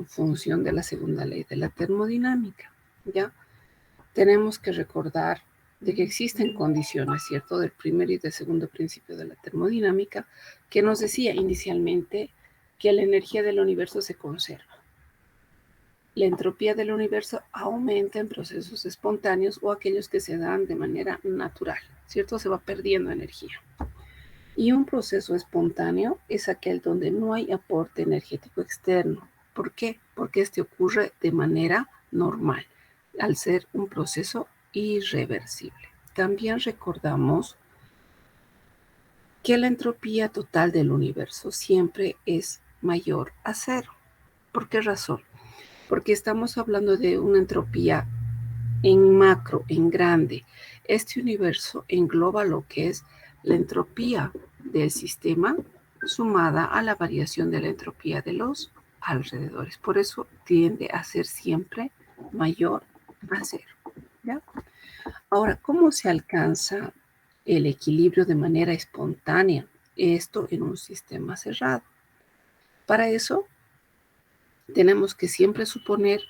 en función de la segunda ley de la termodinámica, ¿ya? Tenemos que recordar de que existen condiciones, ¿cierto?, del primer y del segundo principio de la termodinámica, que nos decía inicialmente que la energía del universo se conserva. La entropía del universo aumenta en procesos espontáneos o aquellos que se dan de manera natural, ¿cierto? Se va perdiendo energía. Y un proceso espontáneo es aquel donde no hay aporte energético externo. ¿Por qué? Porque este ocurre de manera normal, al ser un proceso irreversible. También recordamos que la entropía total del universo siempre es mayor a cero. ¿Por qué razón? Porque estamos hablando de una entropía en macro, en grande. Este universo engloba lo que es la entropía del sistema sumada a la variación de la entropía de los alrededores. Por eso tiende a ser siempre mayor a cero, ¿ya? Ahora, ¿cómo se alcanza el equilibrio de manera espontánea? Esto en un sistema cerrado. Para eso, tenemos que siempre suponer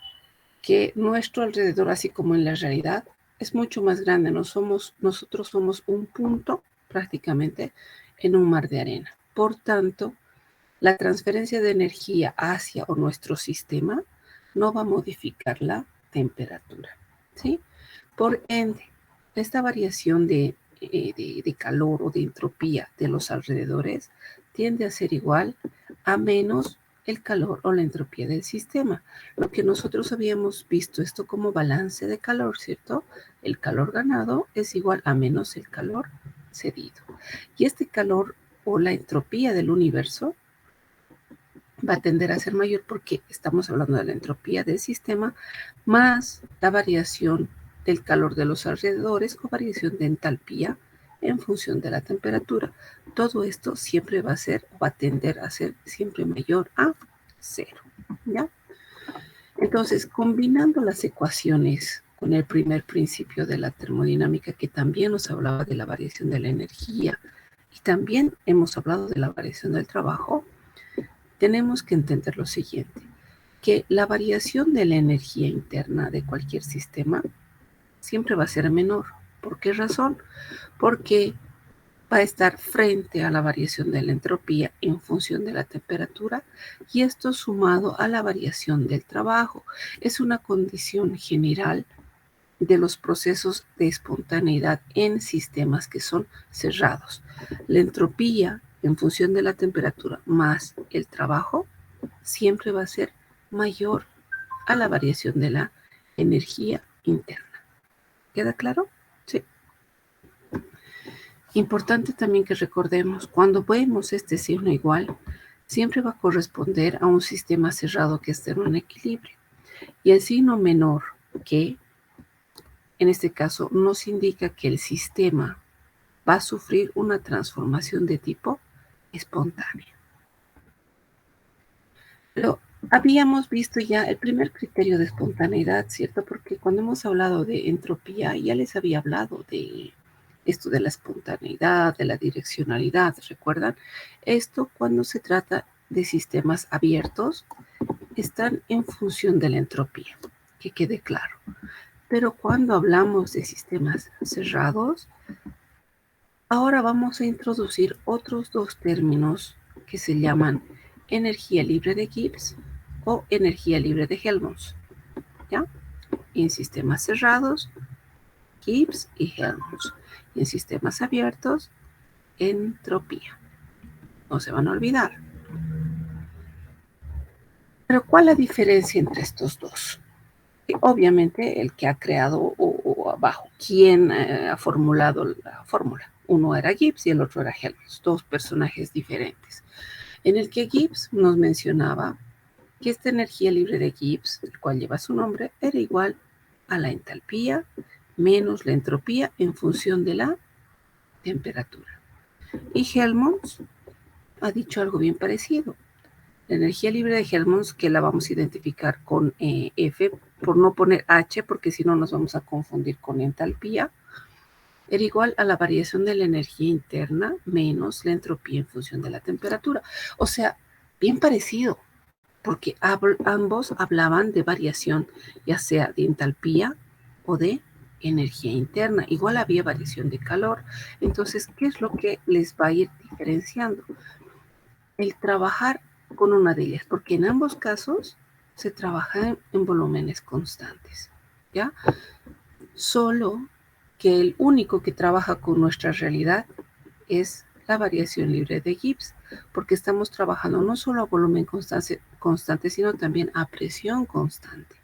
que nuestro alrededor, así como en la realidad, es mucho más grande. Nosotros somos un punto prácticamente en un mar de arena. Por tanto, la transferencia de energía hacia o nuestro sistema no va a modificar la temperatura, ¿sí? Por ende, esta variación de calor o de entropía de los alrededores tiende a ser igual a menos el calor o la entropía del sistema. Lo que nosotros habíamos visto esto como balance de calor, ¿cierto? El calor ganado es igual a menos el calor cedido. Y este calor o la entropía del universo va a tender a ser mayor porque estamos hablando de la entropía del sistema más la variación del calor de los alrededores o variación de entalpía en función de la temperatura. Todo esto siempre va a tender a ser siempre mayor a cero, ¿ya? Entonces, combinando las ecuaciones con el primer principio de la termodinámica, que también nos hablaba de la variación de la energía y también hemos hablado de la variación del trabajo, tenemos que entender lo siguiente, que la variación de la energía interna de cualquier sistema siempre va a ser menor. ¿Por qué razón? Porque va a estar frente a la variación de la entropía en función de la temperatura y esto sumado a la variación del trabajo. Es una condición general de los procesos de espontaneidad en sistemas que son cerrados. La entropía en función de la temperatura más el trabajo siempre va a ser mayor a la variación de la energía interna. ¿Queda claro? Sí. Importante también que recordemos, cuando vemos este signo igual, siempre va a corresponder a un sistema cerrado que esté en un equilibrio. Y el signo menor que, en este caso, nos indica que el sistema va a sufrir una transformación de tipo espontáneo. Pero habíamos visto ya el primer criterio de espontaneidad, ¿cierto? Porque cuando hemos hablado de entropía, ya les había hablado de esto de la espontaneidad, de la direccionalidad, ¿recuerdan? Esto cuando se trata de sistemas abiertos, están en función de la entropía, que quede claro. Pero cuando hablamos de sistemas cerrados, ahora vamos a introducir otros dos términos que se llaman energía libre de Gibbs o energía libre de Helmholtz, ¿ya? En sistemas cerrados, Gibbs y Helmholtz. Y en sistemas abiertos, entropía. No se van a olvidar. Pero ¿cuál es la diferencia entre estos dos? Obviamente el que ha creado o abajo, ¿quién ha formulado la fórmula? Uno era Gibbs y el otro era Helmholtz, dos personajes diferentes. En el que Gibbs nos mencionaba que esta energía libre de Gibbs, el cual lleva su nombre, era igual a la entalpía menos la entropía en función de la temperatura. Y Helmholtz ha dicho algo bien parecido. La energía libre de Helmholtz, que la vamos a identificar con F, por no poner H, porque si no nos vamos a confundir con entalpía, era igual a la variación de la energía interna menos la entropía en función de la temperatura. O sea, bien parecido. porque ambos hablaban de variación, ya sea de entalpía o de energía interna. Igual había variación de calor. Entonces, ¿qué es lo que les va a ir diferenciando? El trabajar con una de ellas, porque en ambos casos se trabaja en volúmenes constantes, ¿ya? Solo que el único que trabaja con nuestra realidad es la variación libre de Gibbs, porque estamos trabajando no solo a volumen constante, sino también a presión constante.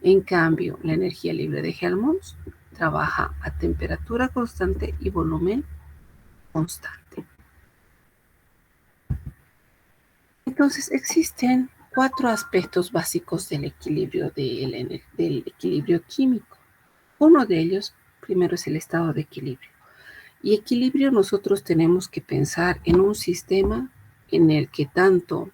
En cambio, la energía libre de Helmholtz trabaja a temperatura constante y volumen constante. Entonces, existen 4 aspectos básicos del equilibrio, del equilibrio químico. Uno de ellos, primero, es el estado de equilibrio. Y equilibrio nosotros tenemos que pensar en un sistema en el que tanto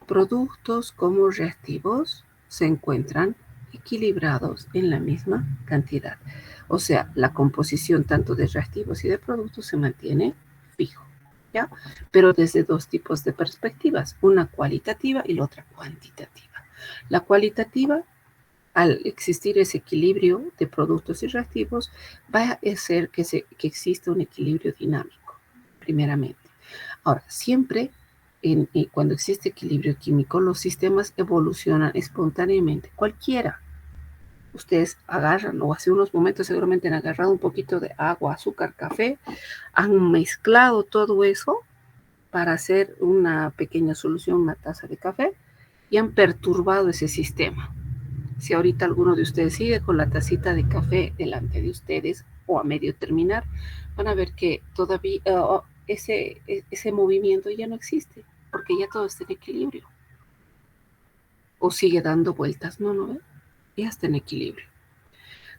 productos como reactivos se encuentran equilibrados en la misma cantidad. O sea, la composición tanto de reactivos y de productos se mantiene fijo, ¿ya? Pero desde dos tipos de perspectivas, una cualitativa y la otra cuantitativa. La cualitativa, al existir ese equilibrio de productos y reactivos, va a hacer que exista un equilibrio dinámico, primeramente. Ahora, siempre cuando existe equilibrio químico, los sistemas evolucionan espontáneamente. Cualquiera. Ustedes agarran, o hace unos momentos seguramente han agarrado un poquito de agua, azúcar, café, han mezclado todo eso para hacer una pequeña solución, una taza de café, y han perturbado ese sistema. Si ahorita alguno de ustedes sigue con la tacita de café delante de ustedes o a medio terminar, van a ver que todavía ese movimiento ya no existe, porque ya todo está en equilibrio. O sigue dando vueltas, no, ya está en equilibrio.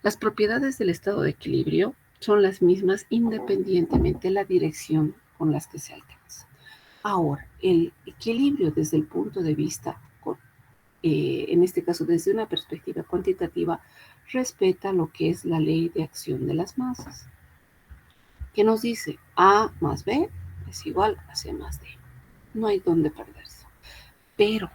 Las propiedades del estado de equilibrio son las mismas independientemente de la dirección con las que se alcanza. Ahora, el equilibrio desde el punto de vista en este caso desde una perspectiva cuantitativa, respeta lo que es la ley de acción de las masas, que nos dice A más B es igual a C más D. No hay dónde perderse. Pero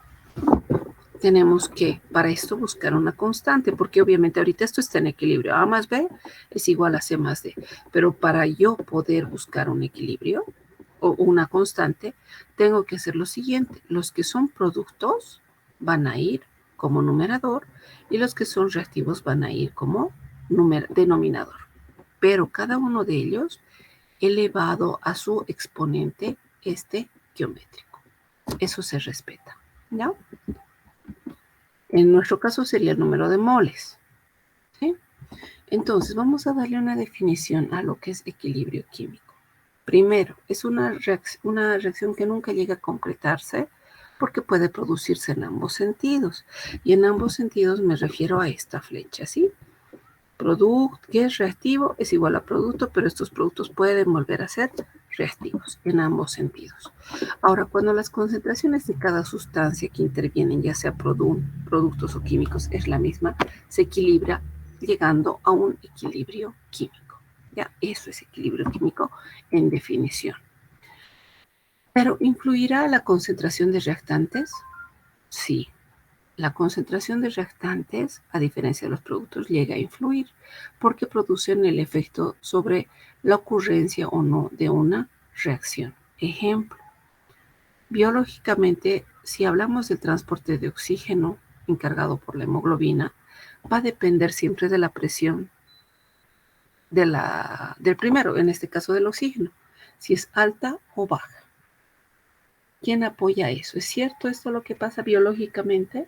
tenemos que, para esto, buscar una constante, porque obviamente ahorita esto está en equilibrio. A más B es igual a C más D. Pero para yo poder buscar un equilibrio o una constante, tengo que hacer lo siguiente. Los que son productos van a ir como numerador y los que son reactivos van a ir como denominador. Pero cada uno de ellos elevado a su exponente geométrico. Eso se respeta, ¿no? En nuestro caso sería el número de moles, ¿sí? Entonces, vamos a darle una definición a lo que es equilibrio químico. Primero, es una reacción que nunca llega a concretarse porque puede producirse en ambos sentidos. Y en ambos sentidos me refiero a esta flecha, ¿sí? Producto que es reactivo es igual a producto, pero estos productos pueden volver a ser reactivos en ambos sentidos. Ahora, cuando las concentraciones de cada sustancia que intervienen, ya sea productos o químicos, es la misma, se equilibra llegando a un equilibrio químico. Ya, eso es equilibrio químico en definición. Pero, ¿influirá la concentración de reactantes? Sí. La concentración de reactantes, a diferencia de los productos, llega a influir porque producen el efecto sobre la ocurrencia o no de una reacción. Ejemplo, biológicamente, si hablamos del transporte de oxígeno encargado por la hemoglobina, va a depender siempre de la presión del primero, en este caso del oxígeno, si es alta o baja. ¿Quién apoya eso? ¿Es cierto esto lo que pasa biológicamente?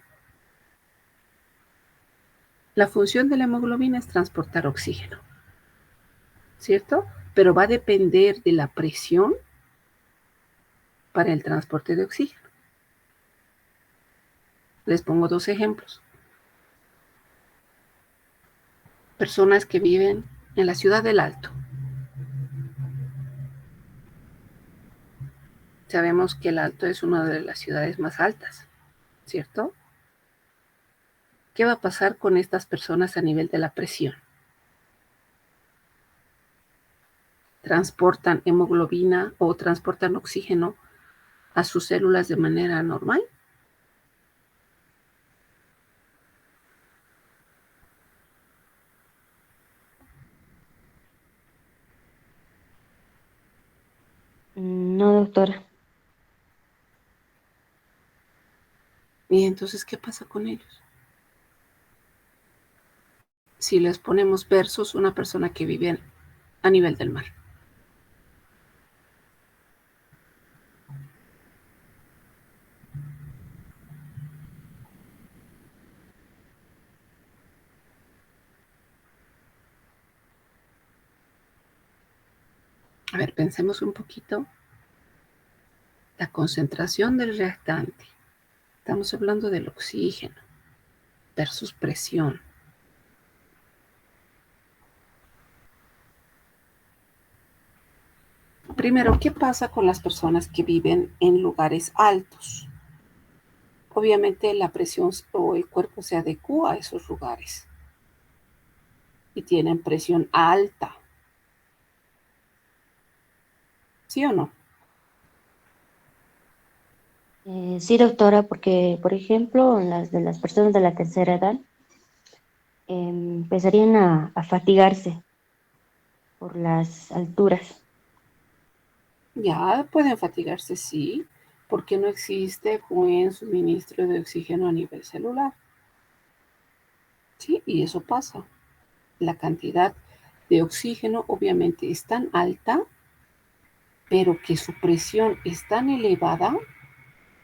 La función de la hemoglobina es transportar oxígeno, ¿cierto? Pero va a depender de la presión para el transporte de oxígeno. Les pongo 2 ejemplos. Personas que viven en la ciudad del Alto. Sabemos que el Alto es una de las ciudades más altas, ¿cierto? ¿Qué va a pasar con estas personas a nivel de la presión? ¿Transportan hemoglobina o transportan oxígeno a sus células de manera normal? doctora. Y entonces, ¿qué pasa con ellos? Si les ponemos versus una persona que vive a nivel del mar. A ver, pensemos un poquito. La concentración del reactante. Estamos hablando del oxígeno versus presión. Primero, ¿qué pasa con las personas que viven en lugares altos? Obviamente la presión o el cuerpo se adecua a esos lugares y tienen presión alta. ¿Sí o no? Sí, doctora, porque, por ejemplo, las personas de la tercera edad empezarían a fatigarse por las alturas. Ya pueden fatigarse, sí, porque no existe buen suministro de oxígeno a nivel celular. Sí, y eso pasa. La cantidad de oxígeno obviamente es tan alta, pero que su presión es tan elevada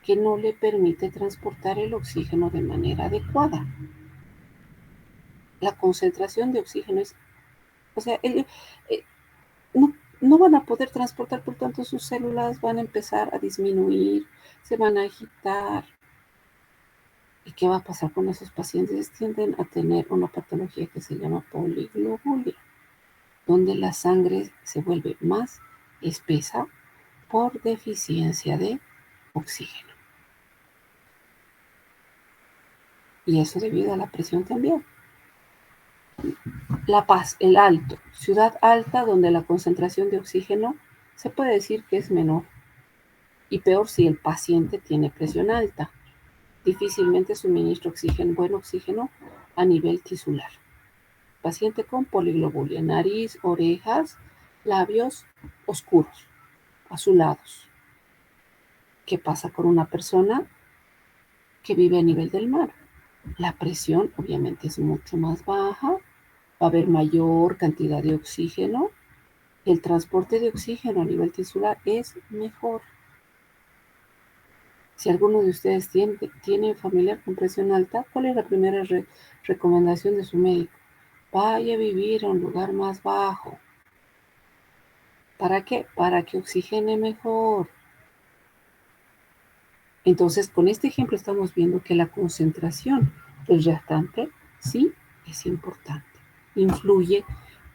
que no le permite transportar el oxígeno de manera adecuada. La concentración de oxígeno es, o sea, eh, no van a poder transportar, por tanto sus células van a empezar a disminuir, se van a agitar. ¿Y qué va a pasar con esos pacientes? Tienden a tener una patología que se llama poliglobulia, donde la sangre se vuelve más espesa por deficiencia de oxígeno. Y eso debido a la presión también. La Paz, el Alto, ciudad alta donde la concentración de oxígeno se puede decir que es menor. Y peor si el paciente tiene presión alta. Difícilmente suministra oxígeno, buen oxígeno a nivel tisular. Paciente con poliglobulia, nariz, orejas, labios oscuros, azulados. ¿Qué pasa con una persona que vive a nivel del mar? La presión obviamente es mucho más baja, va a haber mayor cantidad de oxígeno, el transporte de oxígeno a nivel tisular es mejor. Si alguno de ustedes tiene familiar con presión alta, ¿cuál es la primera recomendación de su médico? Vaya a vivir a un lugar más bajo. ¿Para qué? Para que oxigene mejor. Entonces, con este ejemplo estamos viendo que la concentración del reactante sí es importante. Influye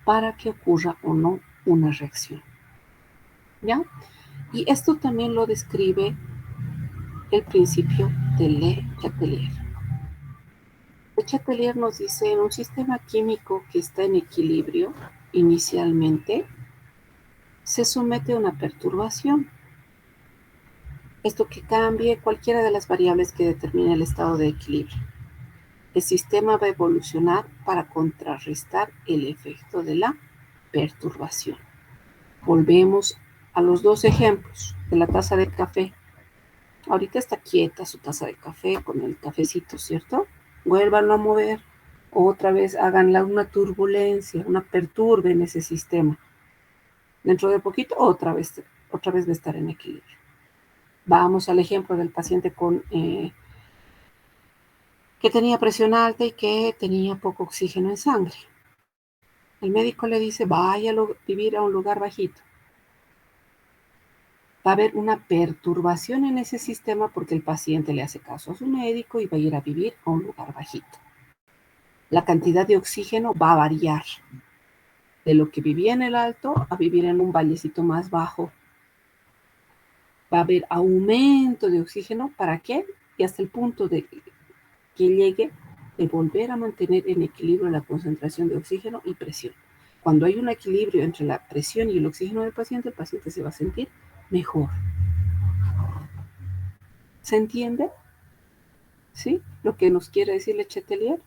para que ocurra o no una reacción. ¿Ya? Y esto también lo describe el principio de Le Chatelier. Le Chatelier nos dice, en un sistema químico que está en equilibrio inicialmente, se somete a una perturbación. Esto que cambie cualquiera de las variables que determine el estado de equilibrio. El sistema va a evolucionar para contrarrestar el efecto de la perturbación. Volvemos a los dos ejemplos de la taza de café. Ahorita está quieta su taza de café con el cafecito, ¿cierto? Vuélvanlo a mover. Otra vez háganla una turbulencia, una perturbe en ese sistema. Dentro de poquito, otra vez va a estar en equilibrio. Vamos al ejemplo del paciente que tenía presión alta y que tenía poco oxígeno en sangre. El médico le dice, vaya a vivir a un lugar bajito. Va a haber una perturbación en ese sistema porque el paciente le hace caso a su médico y va a ir a vivir a un lugar bajito. La cantidad de oxígeno va a variar de lo que vivía en el alto a vivir en un vallecito más bajo. Va a haber aumento de oxígeno, ¿para qué? Y hasta el punto de que llegue de volver a mantener en equilibrio la concentración de oxígeno y presión. Cuando hay un equilibrio entre la presión y el oxígeno del paciente, el paciente se va a sentir mejor. ¿Se entiende? ¿Sí? Lo que nos quiere decir Chatelier.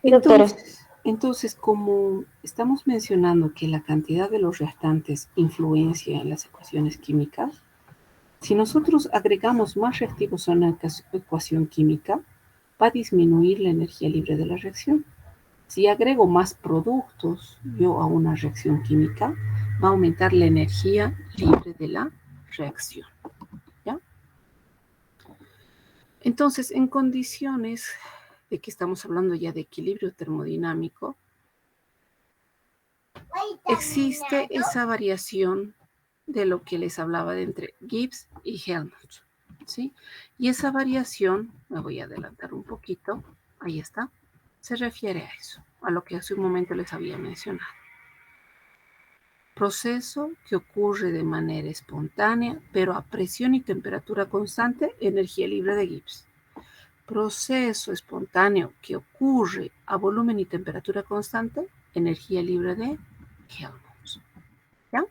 Sí, doctora. Entonces, Entonces, como estamos mencionando que la cantidad de los reactantes influencia en las ecuaciones químicas, si nosotros agregamos más reactivos a una ecuación química, va a disminuir la energía libre de la reacción. Si agrego más productos yo a una reacción química, va a aumentar la energía libre de la reacción. ¿Ya? Entonces, en condiciones de que estamos hablando ya de equilibrio termodinámico, existe esa variación de lo que les hablaba de entre Gibbs y Helmholtz, ¿sí? Y esa variación, me voy a adelantar un poquito, ahí está, se refiere a eso, a lo que hace un momento les había mencionado. Proceso que ocurre de manera espontánea, pero a presión y temperatura constante, energía libre de Gibbs. Proceso espontáneo que ocurre a volumen y temperatura constante, energía libre de Helmholtz. ¿Ya?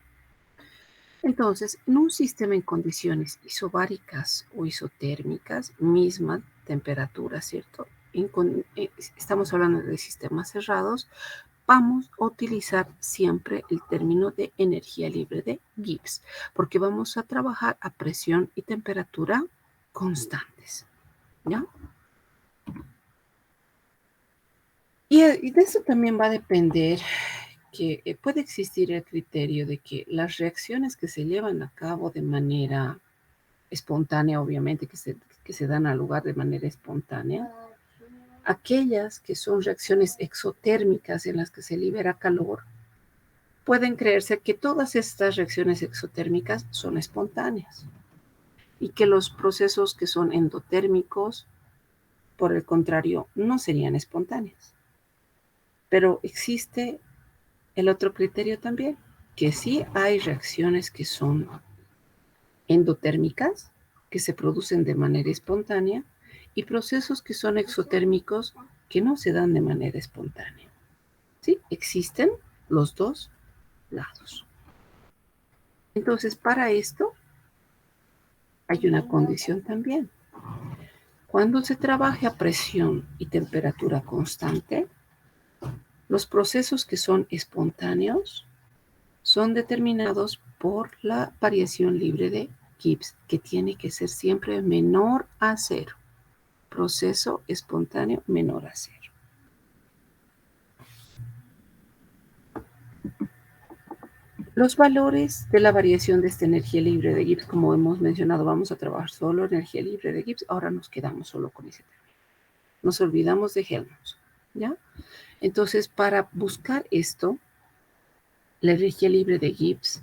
Entonces, en un sistema en condiciones isobáricas o isotérmicas, misma temperatura, ¿cierto? Estamos hablando de sistemas cerrados, vamos a utilizar siempre el término de energía libre de Gibbs, porque vamos a trabajar a presión y temperatura constantes, ¿ya? Y de eso también va a depender que puede existir el criterio de que las reacciones que se llevan a cabo de manera espontánea, obviamente, que se dan al lugar de manera espontánea, aquellas que son reacciones exotérmicas en las que se libera calor, pueden creerse que todas estas reacciones exotérmicas son espontáneas y que los procesos que son endotérmicos, por el contrario, no serían espontáneos. Pero existe el otro criterio también, que sí hay reacciones que son endotérmicas, que se producen de manera espontánea, y procesos que son exotérmicos, que no se dan de manera espontánea. ¿Sí? Existen los dos lados. Entonces, para esto hay una condición también. Cuando se trabaja a presión y temperatura constante, los procesos que son espontáneos son determinados por la variación libre de Gibbs, que tiene que ser siempre menor a cero. Proceso espontáneo menor a cero. Los valores de la variación de esta energía libre de Gibbs, como hemos mencionado, vamos a trabajar solo energía libre de Gibbs, ahora nos quedamos solo con ese término. Nos olvidamos de Helmholtz, ¿ya? Entonces, para buscar esto, la energía libre de Gibbs,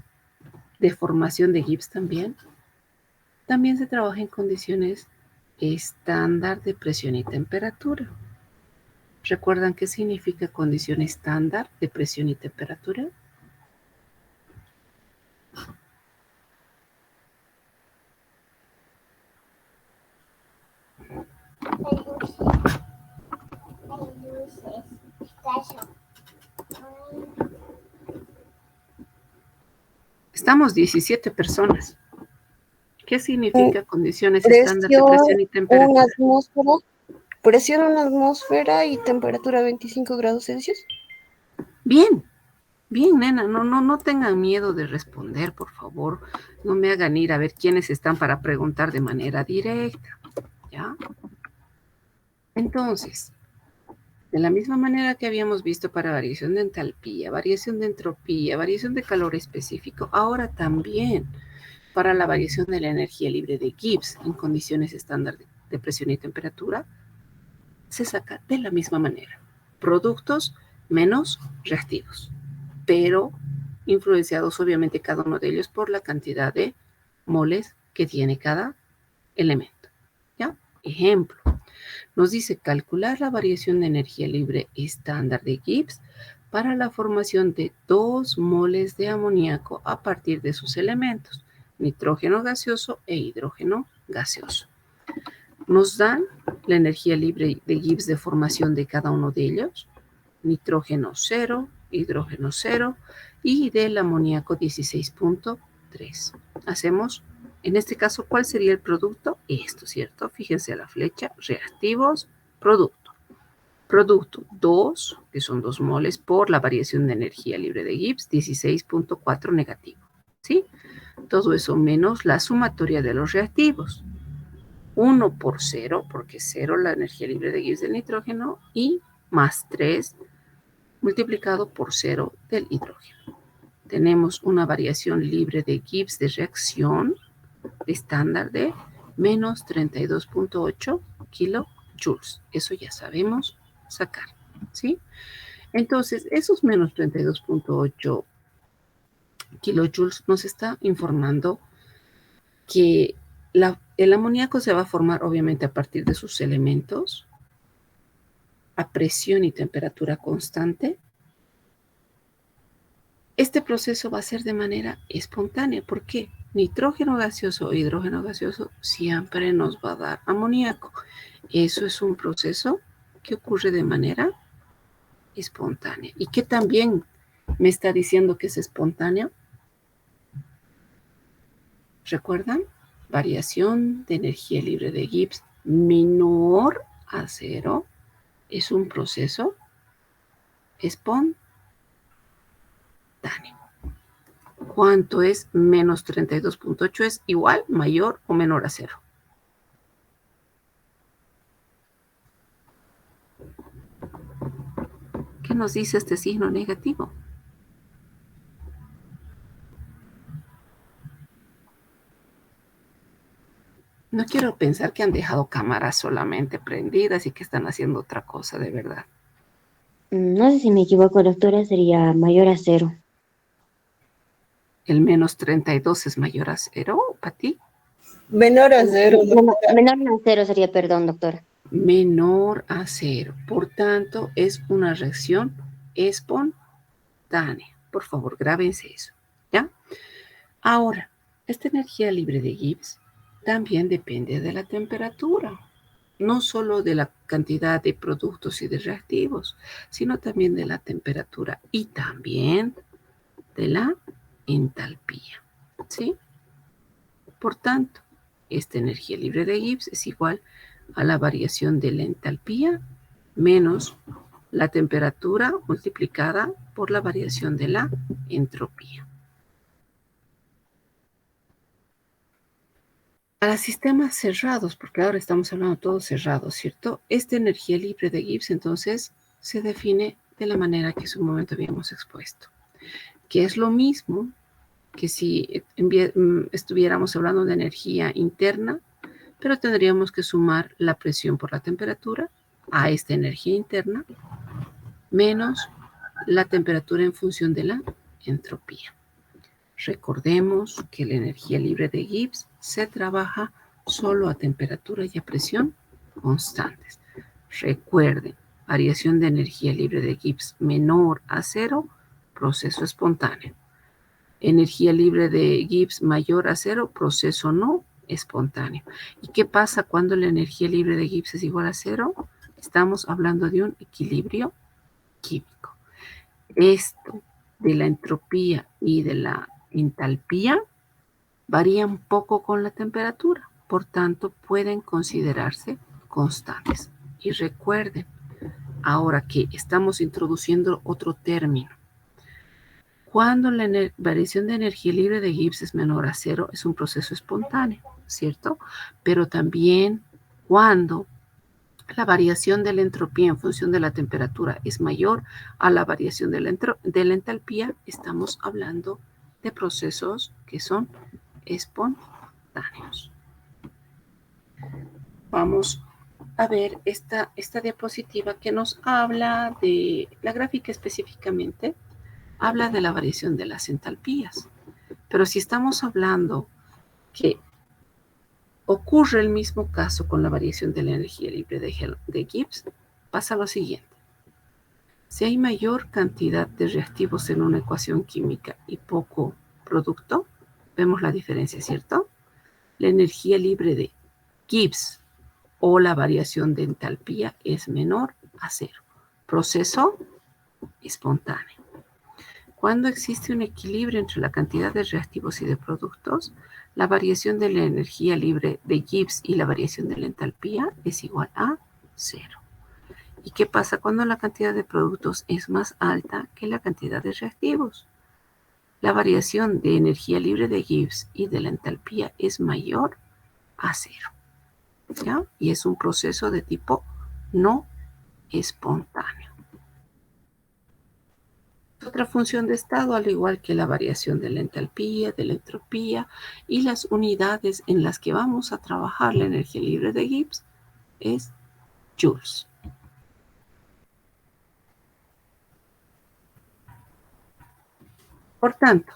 de formación de Gibbs también se trabaja en condiciones estándar de presión y temperatura. ¿Recuerdan qué significa condición estándar de presión y temperatura? Estamos 17 personas. ¿Qué significa condiciones estándar de presión y temperatura? Presión en la atmósfera y temperatura 25 grados Celsius. Bien, bien, nena, no tengan miedo de responder, por favor. No me hagan ir a ver quiénes están para preguntar de manera directa, ¿ya? Entonces, de la misma manera que habíamos visto para variación de entalpía, variación de entropía, variación de calor específico, ahora también para la variación de la energía libre de Gibbs en condiciones estándar de presión y temperatura, se saca de la misma manera. Productos menos reactivos, pero influenciados obviamente cada uno de ellos por la cantidad de moles que tiene cada elemento. ¿Ya? Ejemplo, nos dice calcular la variación de energía libre estándar de Gibbs para la formación de 2 moles de amoníaco a partir de sus elementos, nitrógeno gaseoso e hidrógeno gaseoso. Nos dan la energía libre de Gibbs de formación de cada uno de ellos, nitrógeno 0, hidrógeno 0 y del amoníaco 16.3. Hacemos, en este caso, ¿cuál sería el producto? Esto, ¿cierto? Fíjense a la flecha, reactivos, producto. Producto 2, que son 2 moles por la variación de energía libre de Gibbs, 16.4 negativo. ¿Sí? Todo eso menos la sumatoria de los reactivos. 1 por 0, porque 0 la energía libre de Gibbs del nitrógeno, y más 3 multiplicado por 0 del hidrógeno. Tenemos una variación libre de Gibbs de reacción estándar de menos 32.8 kilojoules. Eso ya sabemos sacar, ¿sí? Entonces, esos menos 32.8 kilojoules nos está informando que el amoníaco se va a formar obviamente a partir de sus elementos a presión y temperatura constante. Este proceso va a ser de manera espontánea. ¿Por qué? Nitrógeno gaseoso o hidrógeno gaseoso siempre nos va a dar amoníaco. Eso es un proceso que ocurre de manera espontánea. ¿Y qué también me está diciendo que es espontáneo? ¿Recuerdan? Variación de energía libre de Gibbs menor a 0 es un proceso espontáneo. ¿Cuánto es menos 32.8? ¿Es igual, mayor o menor a 0? ¿Qué nos dice este signo negativo? No quiero pensar que han dejado cámaras solamente prendidas y que están haciendo otra cosa de verdad. No sé si me equivoco, doctora, sería mayor a 0. ¿El menos 32 es mayor a 0 para ti? Menor a 0. Menor a 0 sería, perdón, doctora. Menor a 0. Por tanto, es una reacción espontánea. Por favor, grábense eso, ¿ya? Ahora, esta energía libre de Gibbs también depende de la temperatura, no solo de la cantidad de productos y de reactivos, sino también de la temperatura y también de la entalpía, ¿sí? Por tanto, esta energía libre de Gibbs es igual a la variación de la entalpía menos la temperatura multiplicada por la variación de la entropía. Para sistemas cerrados, porque ahora estamos hablando de todos cerrados, ¿cierto? Esta energía libre de Gibbs entonces se define de la manera que en su momento habíamos expuesto, que es lo mismo que si estuviéramos hablando de energía interna, pero tendríamos que sumar la presión por la temperatura a esta energía interna menos la temperatura en función de la entropía. Recordemos que la energía libre de Gibbs se trabaja solo a temperatura y a presión constantes. Recuerden, variación de energía libre de Gibbs menor a 0, proceso espontáneo. Energía libre de Gibbs mayor a 0, proceso no espontáneo. ¿Y qué pasa cuando la energía libre de Gibbs es igual a 0? Estamos hablando de un equilibrio químico. Esto de la entropía y de la entalpía varía un poco con la temperatura, por tanto pueden considerarse constantes. Y recuerden, ahora que estamos introduciendo otro término, cuando la variación de energía libre de Gibbs es menor a 0, es un proceso espontáneo, ¿cierto? Pero también cuando la variación de la entropía en función de la temperatura es mayor a la variación de la entalpía, estamos hablando de procesos que son espontáneos. Vamos a ver esta diapositiva que nos habla de la gráfica específicamente, habla de la variación de las entalpías. Pero si estamos hablando que ocurre el mismo caso con la variación de la energía libre de Gibbs, pasa lo siguiente. Si hay mayor cantidad de reactivos en una ecuación química y poco producto, vemos la diferencia, ¿cierto? La energía libre de Gibbs o la variación de entalpía es menor a 0. Proceso espontáneo. Cuando existe un equilibrio entre la cantidad de reactivos y de productos, la variación de la energía libre de Gibbs y la variación de la entalpía es igual a 0. ¿Y qué pasa cuando la cantidad de productos es más alta que la cantidad de reactivos? La variación de energía libre de Gibbs y de la entalpía es mayor a cero, ¿ya? Y es un proceso de tipo no espontáneo. Otra función de estado, al igual que la variación de la entalpía, de la entropía y las unidades en las que vamos a trabajar la energía libre de Gibbs, es joules. Por tanto,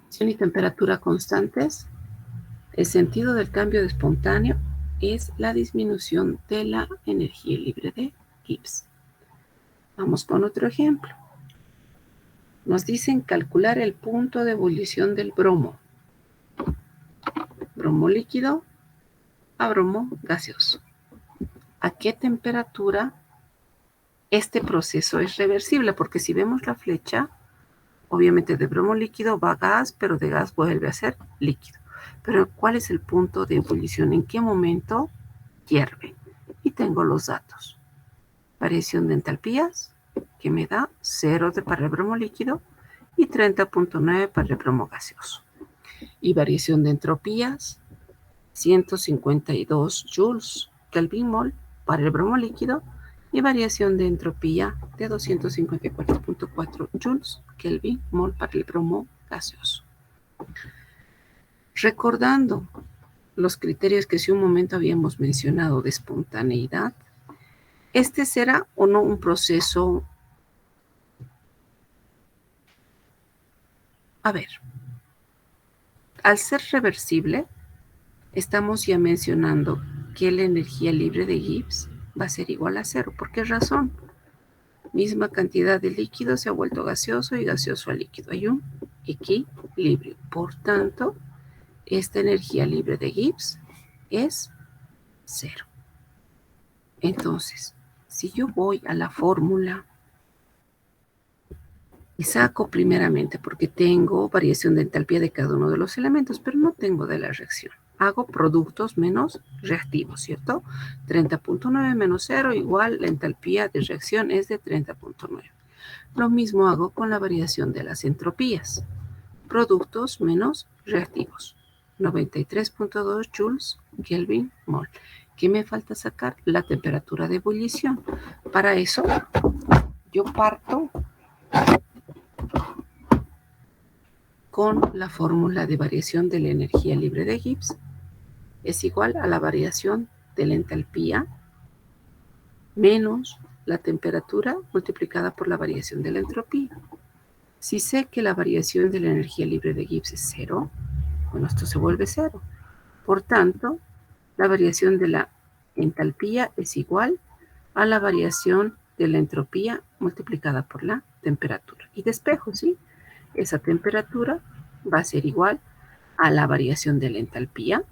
presión y temperatura constantes, el sentido del cambio de espontáneo es la disminución de la energía libre de Gibbs. Vamos con otro ejemplo. Nos dicen calcular el punto de ebullición del bromo. Bromo líquido a bromo gaseoso. ¿A qué temperatura este proceso es reversible? Porque si vemos la flecha, obviamente de bromo líquido va a gas, pero de gas vuelve a ser líquido. Pero ¿cuál es el punto de ebullición? ¿En qué momento hierve? Y tengo los datos. Variación de entalpías, que me da 0 para el bromo líquido y 30.9 para el bromo gaseoso. Y variación de entropías, 152 joules Kelvin mol para el bromo líquido y variación de entropía de 254.4 joules Kelvin mol para el bromo gaseoso. Recordando los criterios que hace un momento habíamos mencionado de espontaneidad, ¿este será o no un proceso? A ver, al ser reversible, estamos ya mencionando que la energía libre de Gibbs va a ser igual a cero. ¿Por qué razón? Misma cantidad de líquido se ha vuelto gaseoso y gaseoso a líquido. Hay un equilibrio. Por tanto, esta energía libre de Gibbs es cero. Entonces, si yo voy a la fórmula y saco primeramente, porque tengo variación de entalpía de cada uno de los elementos, pero no tengo de la reacción. Hago productos menos reactivos, ¿cierto? 30.9 menos 0 igual la entalpía de reacción es de 30.9. Lo mismo hago con la variación de las entropías. Productos menos reactivos. 93.2 joules Kelvin mol. ¿Qué me falta sacar? La temperatura de ebullición. Para eso, yo parto con la fórmula de variación de la energía libre de Gibbs es igual a la variación de la entalpía menos la temperatura multiplicada por la variación de la entropía. Si sé que la variación de la energía libre de Gibbs es cero, bueno, esto se vuelve cero. Por tanto, la variación de la entalpía es igual a la variación de la entropía multiplicada por la temperatura. Y despejo, ¿sí? Esa temperatura va a ser igual a la variación de la entalpía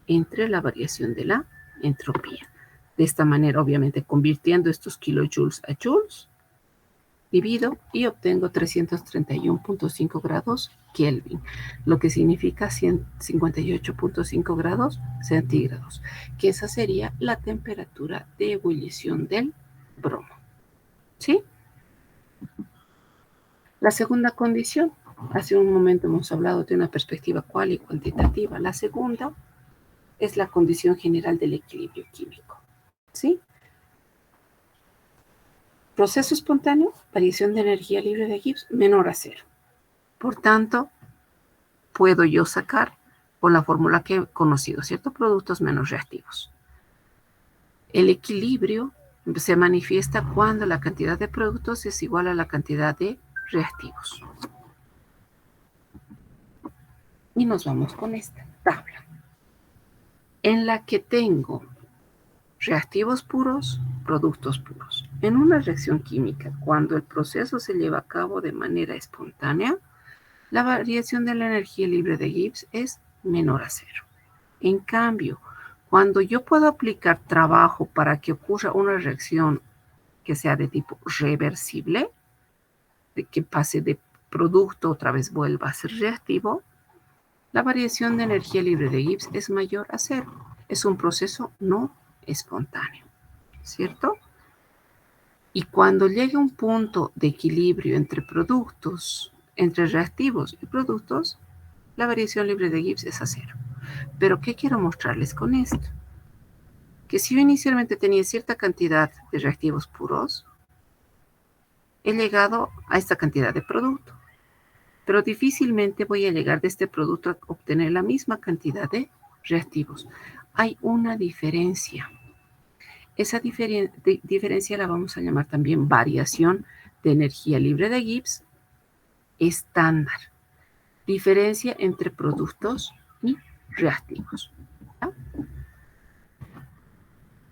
entre la variación de la entropía. De esta manera, obviamente, convirtiendo estos kilojoules a joules, divido y obtengo 331.5 grados Kelvin, lo que significa 158.5 grados centígrados, que esa sería la temperatura de ebullición del bromo. ¿Sí? La segunda condición, hace un momento hemos hablado de una perspectiva cual y cuantitativa. La segunda es la condición general del equilibrio químico. ¿Sí? Proceso espontáneo, variación de energía libre de Gibbs menor a cero. Por tanto, puedo yo sacar con la fórmula que he conocido, ¿cierto? Productos menos reactivos. El equilibrio se manifiesta cuando la cantidad de productos es igual a la cantidad de reactivos. Y nos vamos con esta tabla, en la que tengo reactivos puros, productos puros. En una reacción química, cuando el proceso se lleva a cabo de manera espontánea, la variación de la energía libre de Gibbs es menor a cero. En cambio, cuando yo puedo aplicar trabajo para que ocurra una reacción que sea de tipo reversible, de que pase de producto otra vez vuelva a ser reactivo, la variación de energía libre de Gibbs es mayor a cero. Es un proceso no espontáneo, ¿cierto? Y cuando llegue un punto de equilibrio entre productos, entre reactivos y productos, la variación libre de Gibbs es a 0. Pero ¿qué quiero mostrarles con esto? Que si yo inicialmente tenía cierta cantidad de reactivos puros, he llegado a esta cantidad de producto. Pero difícilmente voy a llegar de este producto a obtener la misma cantidad de reactivos. Hay una diferencia. Esa diferencia la vamos a llamar también variación de energía libre de Gibbs estándar. Diferencia entre productos y reactivos. ¿Ya?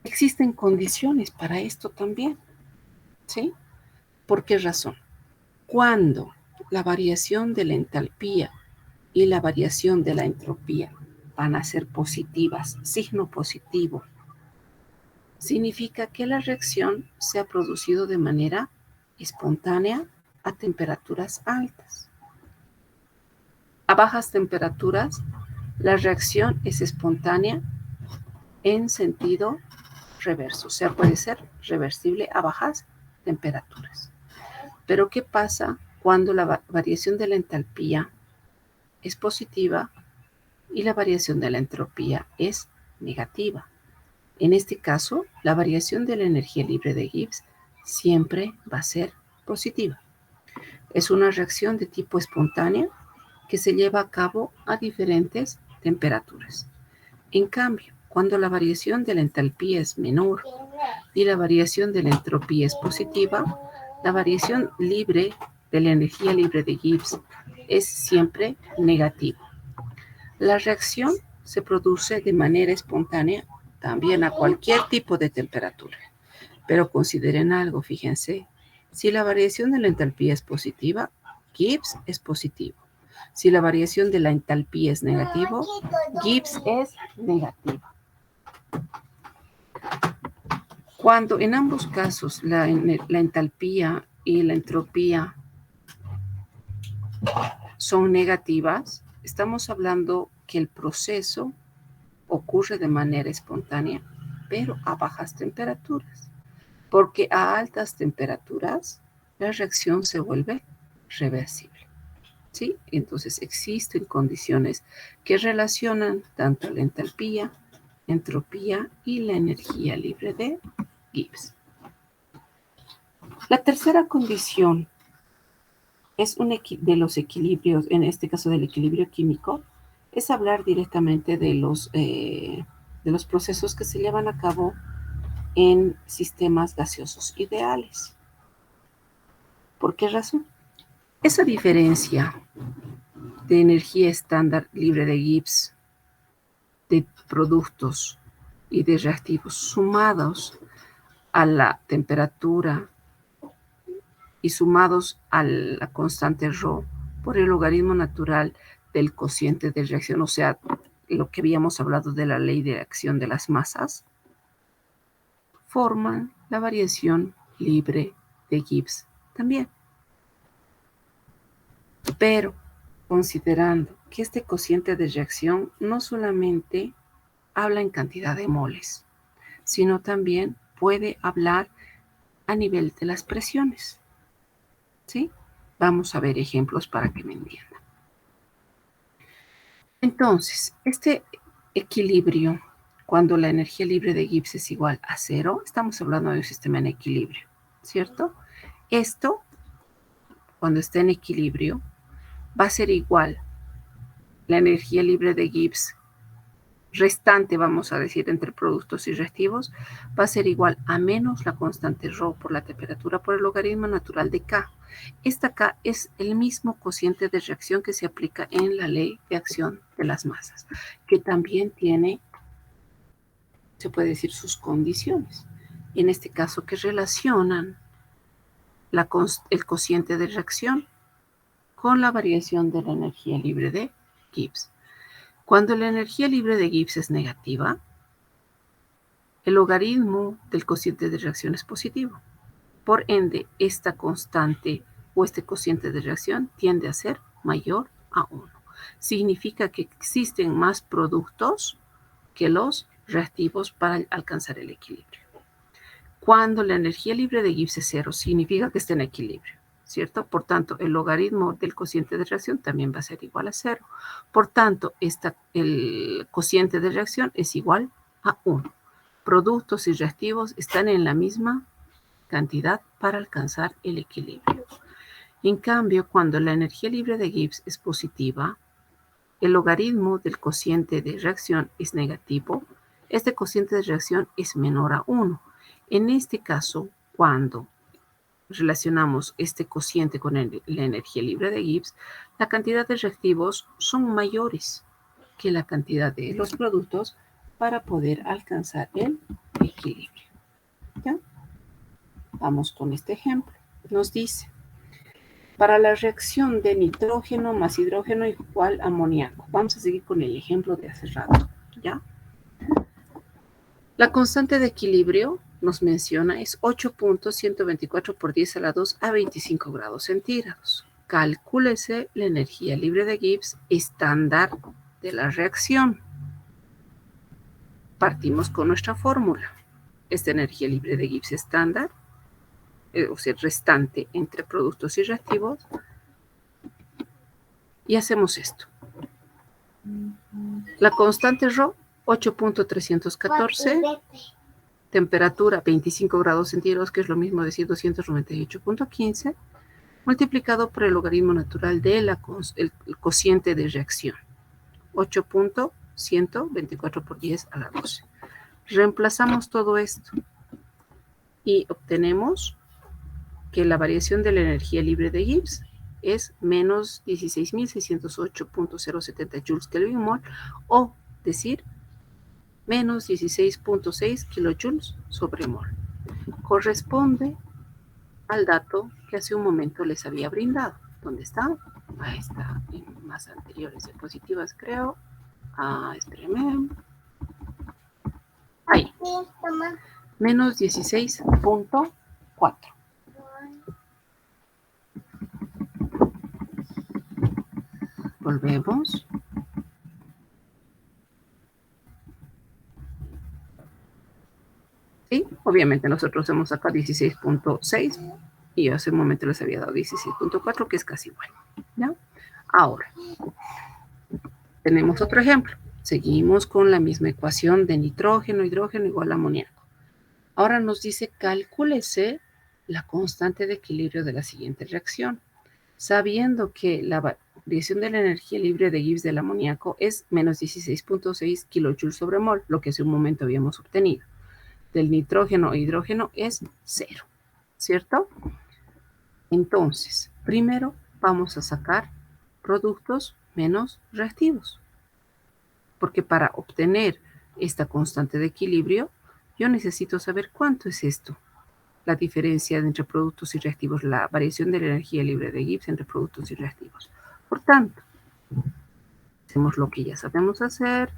Existen condiciones para esto también. ¿Sí? ¿Por qué razón? Cuando la variación de la entalpía y la variación de la entropía van a ser positivas, signo positivo, significa que la reacción se ha producido de manera espontánea a temperaturas altas. A bajas temperaturas, la reacción es espontánea en sentido reverso, o sea, puede ser reversible a bajas temperaturas. Pero ¿qué pasa cuando la variación de la entalpía es positiva y la variación de la entropía es negativa? En este caso, la variación de la energía libre de Gibbs siempre va a ser positiva. Es una reacción de tipo espontánea que se lleva a cabo a diferentes temperaturas. En cambio, cuando la variación de la entalpía es menor y la variación de la entropía es positiva, la variación libre de la energía libre de Gibbs es siempre negativa. La reacción se produce de manera espontánea también a cualquier tipo de temperatura. Pero consideren algo, fíjense. Si la variación de la entalpía es positiva, Gibbs es positivo. Si la variación de la entalpía es negativo, Gibbs es negativa. Cuando en ambos casos la entalpía y la entropía son negativas, estamos hablando que el proceso ocurre de manera espontánea, pero a bajas temperaturas, porque a altas temperaturas la reacción se vuelve reversible. ¿Sí? Entonces existen condiciones que relacionan tanto la entalpía, entropía y la energía libre de Gibbs. La tercera condición es de los equilibrios, en este caso del equilibrio químico, es hablar directamente de los procesos que se llevan a cabo en sistemas gaseosos ideales. ¿Por qué razón? Esa diferencia de energía estándar libre de Gibbs, de productos y de reactivos sumados a la temperatura y sumados a la constante ρ por el logaritmo natural del cociente de reacción, o sea, lo que habíamos hablado de la ley de acción de las masas, forman la variación libre de Gibbs también. Pero considerando que este cociente de reacción no solamente habla en cantidad de moles, sino también puede hablar a nivel de las presiones. ¿Sí? Vamos a ver ejemplos para que me entiendan. Entonces, este equilibrio, cuando la energía libre de Gibbs es igual a 0, estamos hablando de un sistema en equilibrio, ¿cierto? Esto, cuando esté en equilibrio, va a ser igual la energía libre de Gibbs restante, vamos a decir, entre productos y reactivos, va a ser igual a menos la constante ρ por la temperatura por el logaritmo natural de K. Esta K es el mismo cociente de reacción que se aplica en la ley de acción de las masas, que también tiene, se puede decir, sus condiciones. En este caso, que relacionan el cociente de reacción con la variación de la energía libre de Gibbs. Cuando la energía libre de Gibbs es negativa, el logaritmo del cociente de reacción es positivo. Por ende, esta constante o este cociente de reacción tiende a ser mayor a 1. Significa que existen más productos que los reactivos para alcanzar el equilibrio. Cuando la energía libre de Gibbs es 0, significa que está en equilibrio, ¿cierto? Por tanto, el logaritmo del cociente de reacción también va a ser igual a 0. Por tanto, el cociente de reacción es igual a 1. Productos y reactivos están en la misma cantidad para alcanzar el equilibrio. En cambio, cuando la energía libre de Gibbs es positiva, el logaritmo del cociente de reacción es negativo. Este cociente de reacción es menor a 1. En este caso, cuando relacionamos este cociente con la energía libre de Gibbs, la cantidad de reactivos son mayores que la cantidad de los productos para poder alcanzar el equilibrio. ¿Ya? Vamos con este ejemplo. Nos dice, para la reacción de nitrógeno más hidrógeno igual a amoníaco. Vamos a seguir con el ejemplo de hace rato. ¿Ya? La constante de equilibrio nos menciona es 8.124 por 10 a la 2 a 25 grados centígrados. Calcúlese la energía libre de Gibbs estándar de la reacción. Partimos con nuestra fórmula. Esta energía libre de Gibbs estándar, o sea, restante entre productos y reactivos. Y hacemos esto. La constante ρ, 8.314. Temperatura 25 grados centígrados, que es lo mismo decir 298.15, multiplicado por el logaritmo natural del cociente de reacción, 8.124 por 10 a la 12. Reemplazamos todo esto y obtenemos que la variación de la energía libre de Gibbs es menos 16.608.070 joules Kelvin mol, o decir, menos 16.6 kilojoules sobre mol. Corresponde al dato que hace un momento les había brindado. ¿Dónde está? Ahí está, en más anteriores diapositivas, creo. Espérenme. Ahí. Menos 16.4. Volvemos. Sí, obviamente nosotros hemos sacado 16.6 y hace un momento les había dado 16.4, que es casi igual. ¿Ya? Ahora, tenemos otro ejemplo. Seguimos con la misma ecuación de nitrógeno, hidrógeno igual a amoníaco. Ahora nos dice, calcúlese la constante de equilibrio de la siguiente reacción. Sabiendo que la variación de la energía libre de Gibbs del amoníaco es menos 16.6 kilojoules sobre mol, lo que hace un momento habíamos obtenido. Del nitrógeno e hidrógeno es 0, ¿cierto? Entonces, primero vamos a sacar productos menos reactivos, porque para obtener esta constante de equilibrio, yo necesito saber cuánto es esto, la diferencia entre productos y reactivos, la variación de la energía libre de Gibbs entre productos y reactivos. Por tanto, hacemos lo que ya sabemos hacer.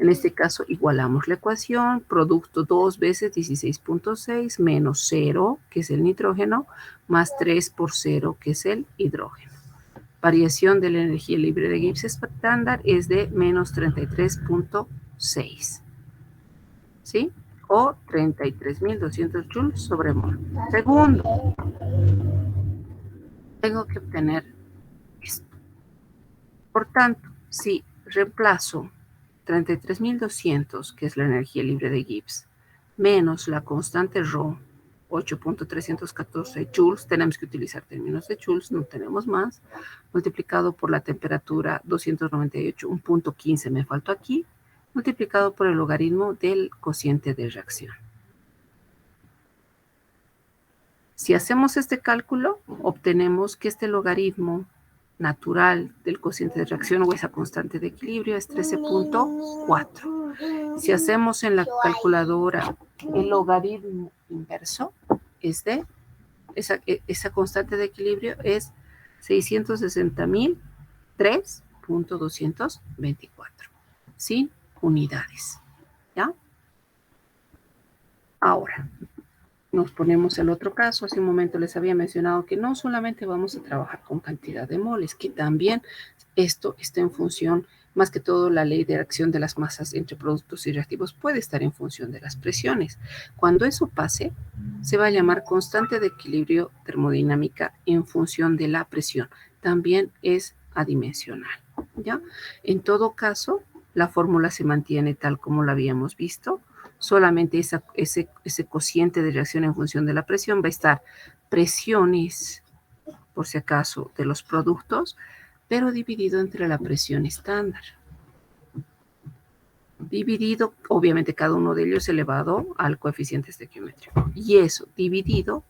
En este caso, igualamos la ecuación, producto 2 veces 16.6 menos 0, que es el nitrógeno, más 3 por 0, que es el hidrógeno. Variación de la energía libre de Gibbs estándar es de menos 33.6, ¿sí? O 33.200 joules sobre mol. Segundo, tengo que obtener esto. Por tanto, si reemplazo 33.200, que es la energía libre de Gibbs, menos la constante ρ, 8.314 joules, tenemos que utilizar términos de joules, no tenemos más, multiplicado por la temperatura 298, un punto 15 me faltó aquí, multiplicado por el logaritmo del cociente de reacción. Si hacemos este cálculo, obtenemos que este logaritmo natural del cociente de reacción o esa constante de equilibrio es 13.4. Si hacemos en la calculadora el logaritmo inverso, es de esa constante de equilibrio es 660.003.224, sin unidades. ¿Ya? Ahora, nos ponemos el otro caso. Hace un momento les había mencionado que no solamente vamos a trabajar con cantidad de moles, que también esto está en función Más que todo, la ley de acción de las masas entre productos y reactivos puede estar en función de las presiones. Cuando eso pase, se va a llamar constante de equilibrio termodinámica en función de la presión. También es adimensional, ¿ya? En todo caso, la fórmula se mantiene tal como la habíamos visto. Solamente ese cociente de reacción en función de la presión va a estar presiones, por si acaso, de los productos, pero dividido entre la presión estándar. Dividido, obviamente, cada uno de ellos elevado al coeficiente estequiométrico. Y eso dividido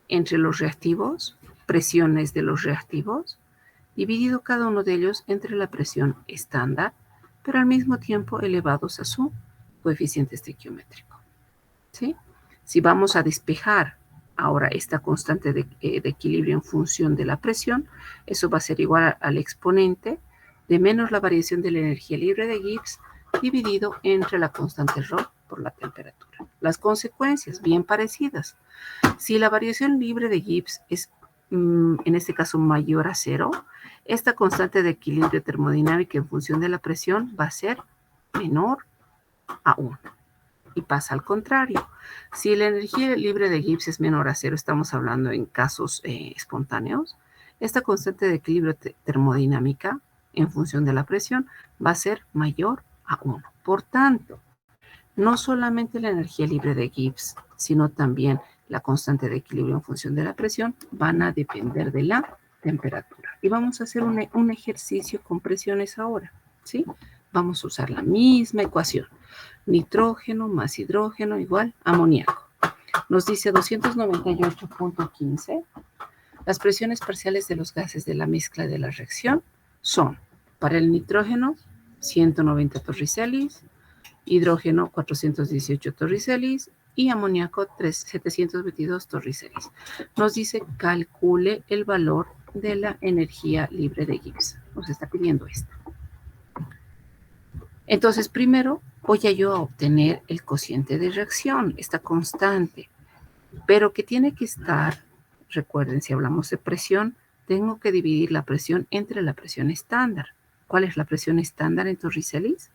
entre los reactivos, presiones de los reactivos, dividido cada uno de ellos entre la presión estándar, pero al mismo tiempo elevados a su coeficiente estequiométrico. ¿Sí? Si vamos a despejar ahora esta constante de equilibrio en función de la presión, eso va a ser igual al exponente de menos la variación de la energía libre de Gibbs dividido entre la constante ρ por la temperatura. Las consecuencias, bien parecidas. Si la variación libre de Gibbs es, en este caso, mayor a 0, esta constante de equilibrio termodinámico en función de la presión va a ser menor a 1. Y pasa al contrario. Si la energía libre de Gibbs es menor a 0, estamos hablando en casos espontáneos, esta constante de equilibrio termodinámica en función de la presión va a ser mayor a 1. Por tanto, no solamente la energía libre de Gibbs, sino también la constante de equilibrio en función de la presión van a depender de la temperatura. Y vamos a hacer un ejercicio con presiones ahora, ¿sí? Vamos a usar la misma ecuación. Nitrógeno más hidrógeno igual amoníaco. Nos dice 298.15. Las presiones parciales de los gases de la mezcla de la reacción son, para el nitrógeno, 190 torricelis, hidrógeno, 418 torricelis y amoníaco, 722 torricelis. Nos dice calcule el valor de la energía libre de Gibbs. Nos está pidiendo esto. Entonces, primero voy yo a obtener el cociente de reacción, esta constante, pero que tiene que estar, recuerden, si hablamos de presión, tengo que dividir la presión entre la presión estándar. ¿Cuál es la presión estándar en torricelis?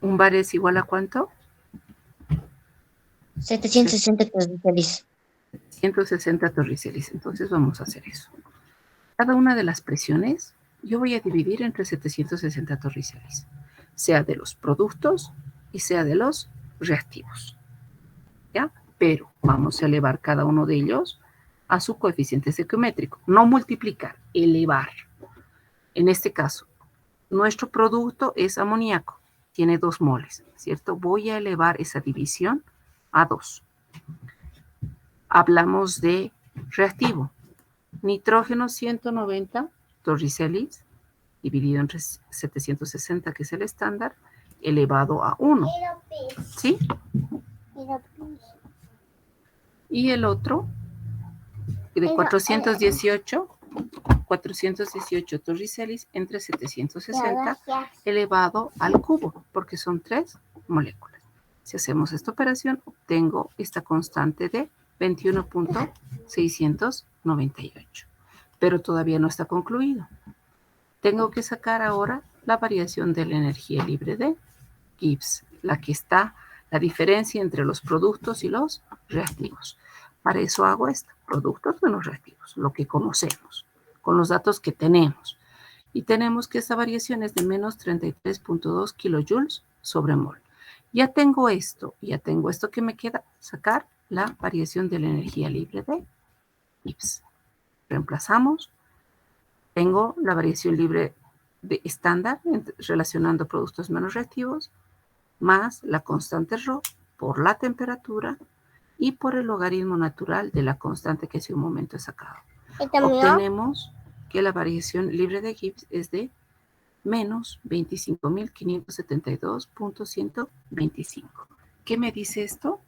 ¿Un bar es igual a cuánto? 760 torricelis. 160 torricelis. Entonces vamos a hacer eso. Cada una de las presiones yo voy a dividir entre 760 torricelis, sea de los productos y sea de los reactivos. ¿Ya? Pero vamos a elevar cada uno de ellos a su coeficiente estequiométrico. No multiplicar, elevar. En este caso, nuestro producto es amoníaco. Tiene 2 moles, ¿cierto? Voy a elevar esa división a 2. Hablamos de reactivo. Nitrógeno 190 torricelis dividido entre 760, que es el estándar, elevado a 1. ¿Sí? Y el otro, de 418 torricelis entre 760 elevado al cubo, porque son 3 moléculas. Si hacemos esta operación, obtengo esta constante de 21.698. Pero todavía no está concluido. Tengo que sacar ahora la variación de la energía libre de Gibbs, la que está, la diferencia entre los productos y los reactivos. Para eso hago esto, productos menos reactivos, lo que conocemos, con los datos que tenemos. Y tenemos que esta variación es de menos 33.2 kilojoules sobre mol. Ya tengo esto que me queda, sacar la variación de la energía libre de Gibbs. Reemplazamos. Tengo la variación libre de estándar relacionando productos menos reactivos más la constante ρ por la temperatura y por el logaritmo natural de la constante que hace un momento he sacado. Obtenemos que la variación libre de Gibbs es de menos 25.572.125. ¿Qué me dice esto?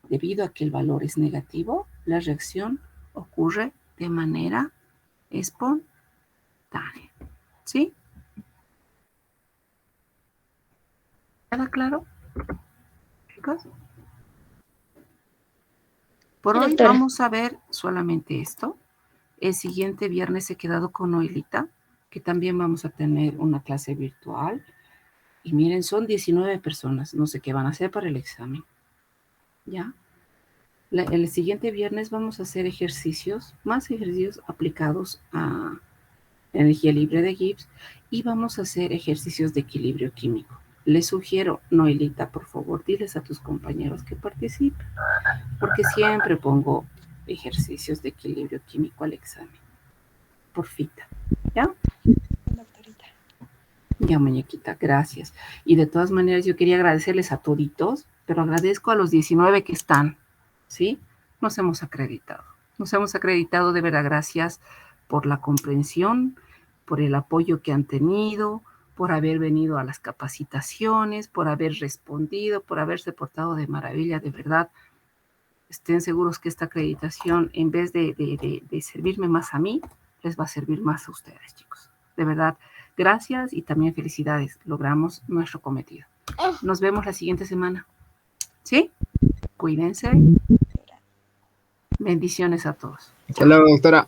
Debido a que el valor es negativo, la reacción ocurre de manera espontánea. ¿Sí? ¿Queda claro, chicos? Por hoy vamos a ver solamente esto. El siguiente viernes he quedado con Noelita, que también vamos a tener una clase virtual. Y miren, son 19 personas. No sé qué van a hacer para el examen. ¿Ya? El siguiente viernes vamos a hacer más ejercicios aplicados a energía libre de Gibbs y vamos a hacer ejercicios de equilibrio químico. Les sugiero, Noelita, por favor, diles a tus compañeros que participen, porque siempre pongo ejercicios de equilibrio químico al examen. Porfita, ¿ya? Ya, muñequita, gracias. Y de todas maneras, yo quería agradecerles a toditos, pero agradezco a los 19 que están, ¿sí? Nos hemos acreditado, de verdad, gracias por la comprensión, por el apoyo que han tenido, por haber venido a las capacitaciones, por haber respondido, por haberse portado de maravilla, de verdad. Estén seguros que esta acreditación, en vez de servirme más a mí, les va a servir más a ustedes, chicos. De verdad, gracias y también felicidades. Logramos nuestro cometido. Nos vemos la siguiente semana. ¿Sí? Cuídense. Bendiciones a todos. Hasta luego, doctora.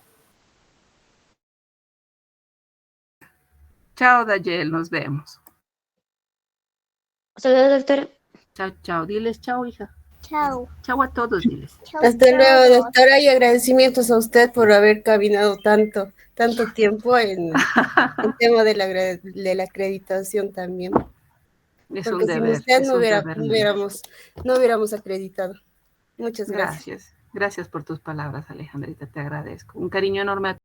Chao, Dayel. Nos vemos. Saludos, doctora. Chao, chao. Diles chao, hija. Chao. Chao a todos, diles. Hasta luego, doctora, y agradecimientos a usted por haber caminado tanto tiempo en el tema de la acreditación también. Es Porque un sin deber. usted Es no un deber. hubiéramos acreditado. Muchas gracias. Gracias. Gracias por tus palabras, Alejandrita. Te agradezco. Un cariño enorme a